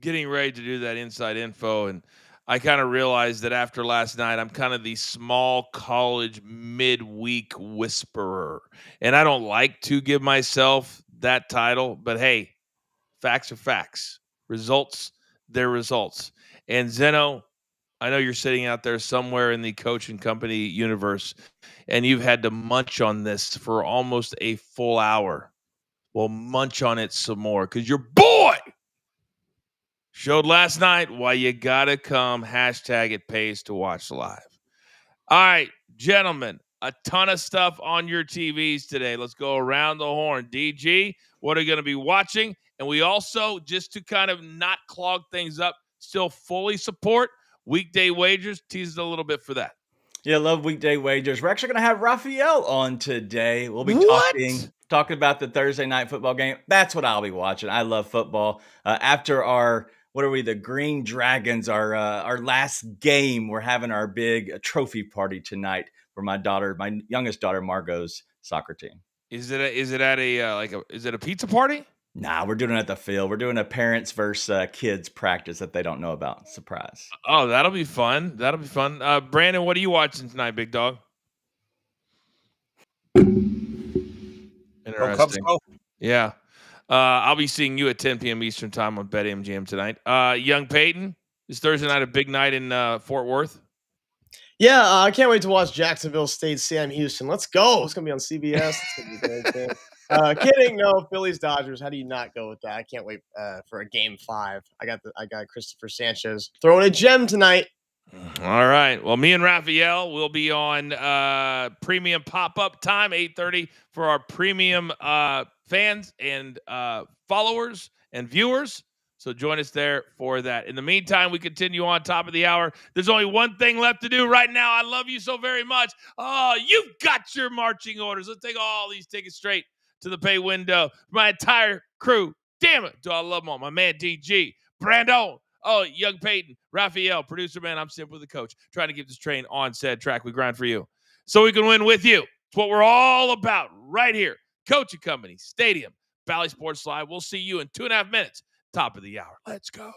getting ready to do that inside info, and I kind of realized that after last night, I'm kind of the small college midweek whisperer. And I don't like to give myself that title, but hey, facts are facts. Results, they're results. And Zeno, I know you're sitting out there somewhere in the coaching company universe, and you've had to munch on this for almost a full hour. Well, munch on it some more, because your boy showed last night why you got to come, hashtag it pays to watch live. All right, gentlemen, a ton of stuff on your TVs today. Let's go around the horn. DG, what are you going to be watching? And we also, just to kind of not clog things up, still fully support weekday wagers. Tease it a little bit for that. Yeah, love weekday wagers. We're actually going to have Raphael on today. We'll be What? talking about the Thursday night football game. That's what I'll be watching. I love football. After our the Green Dragons, our last game, we're having our big trophy party tonight for my youngest daughter Margot's soccer team. Is it a pizza party? Nah, we're doing it at the field. We're doing a parents versus kids practice that they don't know about. Surprise. Oh, that'll be fun. Brandon, what are you watching tonight, big dog? Go Cubs, Interesting. go. Yeah. I'll be seeing you at 10 p.m. Eastern time on BetMGM tonight. Young Peyton, is Thursday night a big night in Fort Worth? Yeah, I can't wait to watch Jacksonville State Sam Houston. Let's go. It's going to be on CBS. It's going to be a great game. Kidding. No, Phillies Dodgers. How do you not go with that? I can't wait for a game 5. I got Christopher Sanchez throwing a gem tonight. All right. Well, me and Raphael will be on premium pop-up time, 8:30 for our premium fans and followers and viewers. So join us there for that. In the meantime, we continue on top of the hour. There's only one thing left to do right now. I love you so very much. Oh, you've got your marching orders. Let's take all these tickets straight to the pay window. My entire crew. Damn it. Do I love them all? My man DG, Brandon. Oh, Young Peyton, Raphael, producer man, I'm Simple the coach, trying to keep this train on said track. We grind for you so we can win with you. It's what we're all about right here. Coach and Company, Stadium, Valley Sports Live. We'll see you in 2.5 minutes. Top of the hour. Let's go.